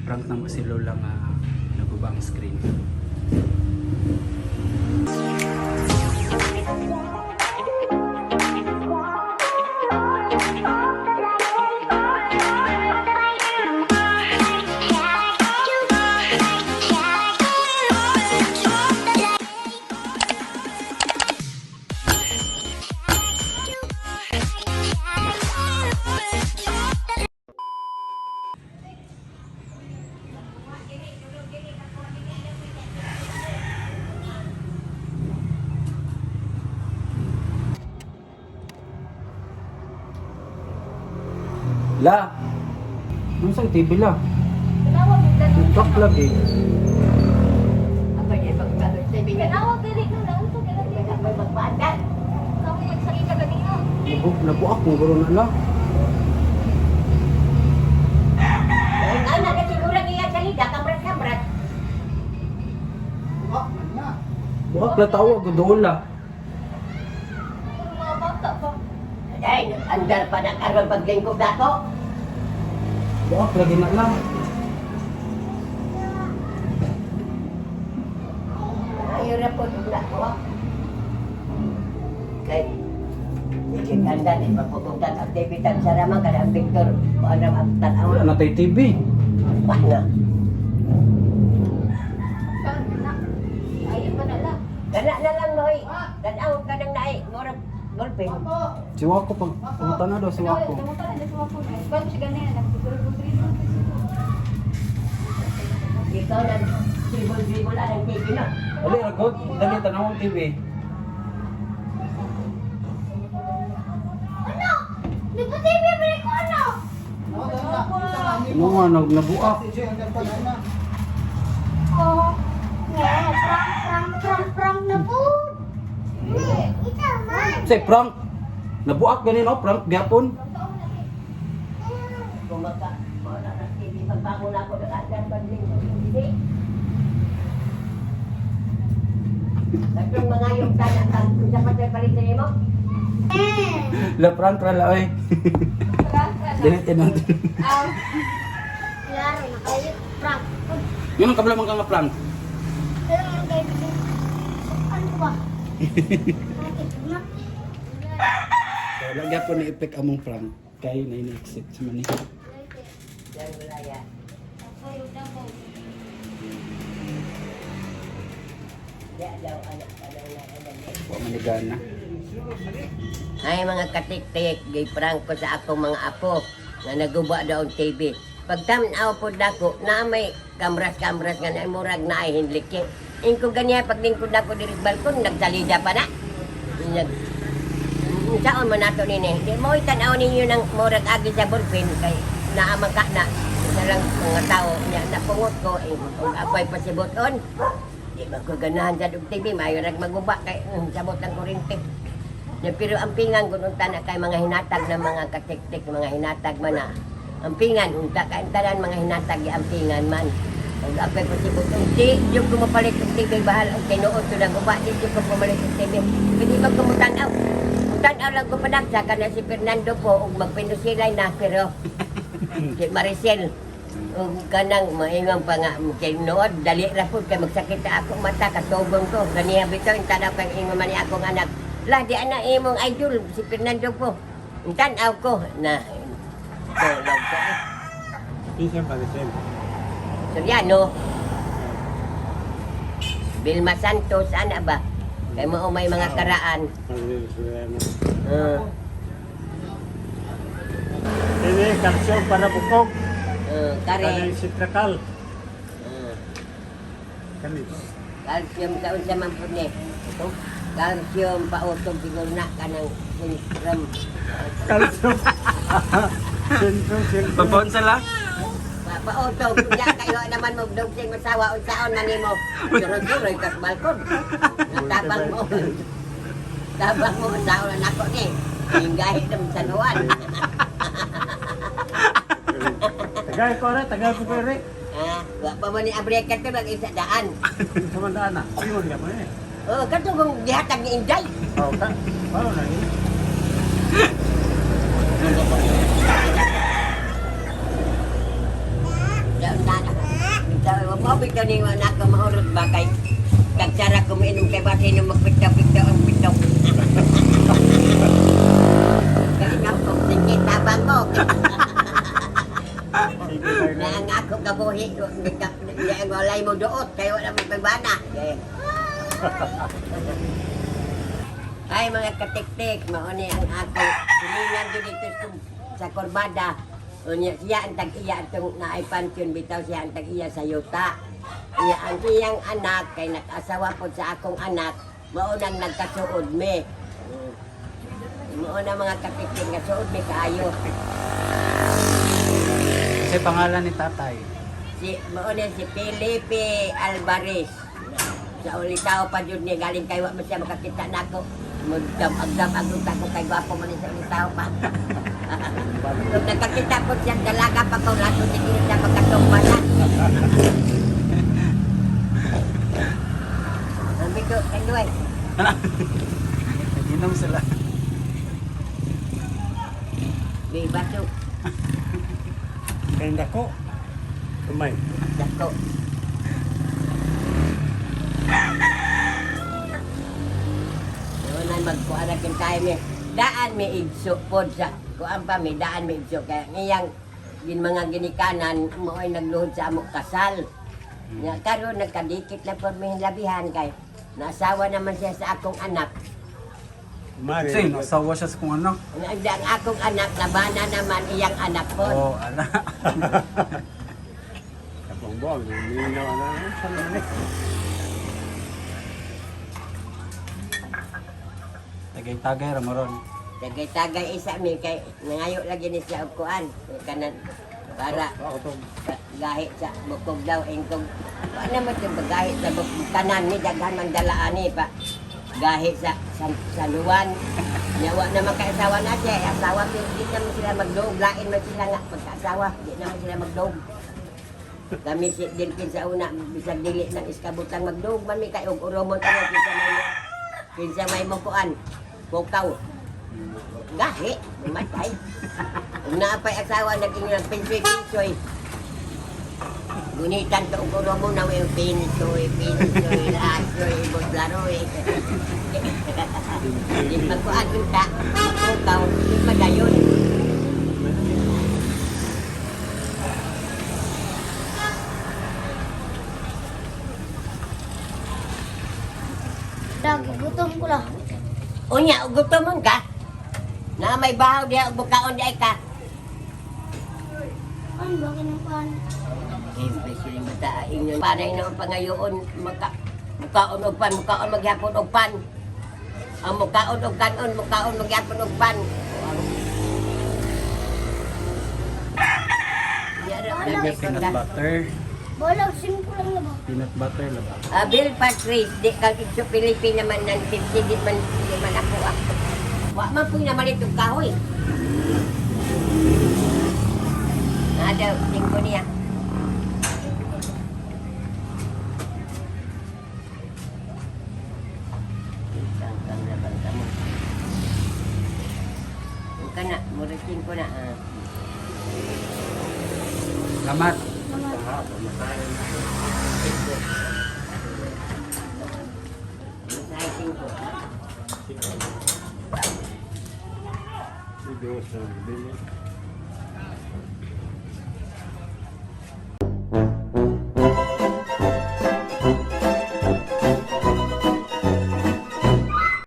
prank na mo si Lola nga nagubang screen. La, ano sa TV la? TikTok lagi. Apa dia pagkakot sa bigat? Kenapa pilih ka lang? Ito, kailan din Apa magpaandan? Kamu magsakit ka kanina. Nabuak mo guro na la. Ay, nagasiguro niya sa lida, kamrat-kamrat. Buak na tawag ko doon la. Puro mga bata pa. Ay, andar pa na karon paglingkod dato. Buak lagi na la. Ayaw na po yung dato. Kay, ikikanda din mapupuntan aktivitan sa ramang kada ang Victor. O ano ang tanaw. Wala na tayo TV. Paano? Saan na? Ayaw pa na lang. Kana na lang, Noy. Tanaw ka nang naay. Murag ballpen. Si Wako pumunta na daw si Wako. Tumutan na sa mga Ba't siya ganyan? Nagpupulpul-pul. Ikaw na, dribble-dribble ang TV na. Ali agad, dali tanawang TV. Ano? Nagpa-TV pa rin ko ano? Ano nga nabuak. Oo. Prank na po. Hindi, ito man. Say prank. Nabuak ganin oh, prank gyapon. Kumaka, wala na TV. Pagbangon ako ng agad, paglingkod yung TV. Nagtong mga yung tanan, kung sa patay palitin mo, La prank ra la oy. Dili tinan. Klaro na kayo. Prank. Yun ang kabla man ka nga prank. Pero ang kayo. Ano ba? So lagyan po ni effect among prank kay na ini-exit sa mani. yan wala yan. Di daw anak ka daw na anak. Wa manigana. Ay mga katik-tik, gay-prank ko sa akong mga apo na naguba daw ang TV. Pagtanaw po dako na may kamras-kamras nga na murag na ay hinlik. Ingko ganyan paglingkod dako diri sa balkon, nagsalida pa na. Saan man nato nini? Di mo itanaw ninyo ng murag agi sa ballpen kay naamang ka na. Isa lang mga tao niya napungot ko, kung ako'y pasibuton. Di ba ko ganahan sa TV, mayo nagmaguba kay sabot ng kurente. Pero ang pingan kung unta na kay mga hinatag ng mga katik-tik, mga hinatag man na. Ang pingan, unta kay tanan mga hinatag ang pingan man. Kung ako'y pasibuton, di yung kumapalit ng TV, bahal ang tinuot to na guba, di yung kumapalit ng TV. Hindi ba kumutanaw? Tanaw lang ko panagsa ka na si Fernando po, ug magpindusilay na, pero si Maricel, ug kanang maingon pa nga, kay nood, dali ra po, kay magsakit na akong mata, kasubong ko, ganiya bito, yung tanaw kang ingon man ni akong anak. La, di ana imong idol, si Fernando po. Yung tanaw ko, na, tulog ko eh. Pinsan Maricel. Soriano, Vilma Santos, ana ba? Kay mo may mga karaan. Ini kalsium para bukog. Kare. Kani sitrakal. Uh, Kani. Calcium sa unsa man pud ni. Calcium pautog siguro na kanang sentrum. Kalsium. Sentrum. Papon sala. Pautog ya kayo naman mo dogsing masawa unsaon man nimo. Juro-juro kas balkon. Tabang mo. Tabang mo unsaon na nako ni. Hinggahi nam sanuan. Tagay ko ra, tagay ko re. Wa pa man ni abrekat ka bag isa daan. Samandaan na. Ingon ka mo ni. Oh, kato kung gihatag ni Inday. Oh, ka. Paano na ni? Daw na Mabito ni anak ko mahurot ba kay kagsara ko mainom kay basi nung magpitaw-pitaw ang pitok. Kaya nga kung sige tabang mo. Na ang ako kabuhi ko, hindi ang walay mo doot, kaya wala mo pagbana. Ay mga katik-tik, mauni ang ako. Silingan doon dito sa Corbada. Unya siya ang tag-iya itong naipansyon, bitaw siya ang tag-iya sa yuta. Iya ang iyang anak, kay nag-asawa po sa akong anak, maunang nagkasuod me. Mauna mga katik-tik, kasuod me kaayo. Kasi pangalan ni tatay. Mauna si Felipe Alvarez. Sa ulitaw pa dyan niya, galing kayo, wa siya makakita na ako. Magdam-agdam-agdam ako kay gwapo mo ni sa ulitaw pa. Nung nagkakita ko siya, dalaga pa ko lato, hindi siya magkatumpalan. Ang bito, kanduay. Nag-inom sila. May baso, Kaya dako. Kumay. dako. Doon magkuara kin tayo mi. Daan mi igso pod sa kuan pa mi daan mi igso kaya ngiyang gin mga ginikanan mo ay nagluhod sa amok kasal. Nya karon nagkadikit na pod mi labihan kay nasawa naman siya sa akong anak. Mari. Kasi nasawa siya sa kung anak. Ang akong anak labana naman iyang anak pod. Oo, ala. Kapong buwag. Nilinaw na. Saan na Tagay-tagay ramaron. Tagay-tagay isa mi kay nangayo lagi ni siya og kuan kanan para Ako to. gahi sa bukog daw ingkog. Wala man yung gahi sa bukog kanan ni daghan man dalaani pa. Gahi sa luwan. Nyawa naman kay asawa na siya. Asawa di naman sila magdog. Lain man sila nga pagkaasawa. Di naman sila magdog. Kami si Dilpin sa una bisag dili ng iskabutang magdog man mi kay og uromon ano kinsa may mo kuan. Bukaw. Gahi, matay. Kung naapay asawa, naging pinsoy-pinsoy. Gunitan to ko mo na yung pinsoy, lasoy, botlaroy. Hindi magkuan unta, bukaw, hindi magayon. Gutom ko lang. Unya, gutom ka? Na may bahaw diya, bukaon diya ka. Ano ba kinukuhan? Siyempre sila mataaing yun. Panay na ang pangayoon, mukaon og pan, mukaon maghapon og pan. Ang mukaon og kanon, mukaon maghapon og pan. Lagay peanut butter. Wala, simple lang naman. Peanut butter lang ba? Bill Patrice, di kag sa Pilipin naman ng di man ako ah. Wa man po naman itong kahoy. Nada, tingko niya. Isang kang labang kamo. Ang kana, murasin ko na. Lamat. Masay tingko. Video sa video.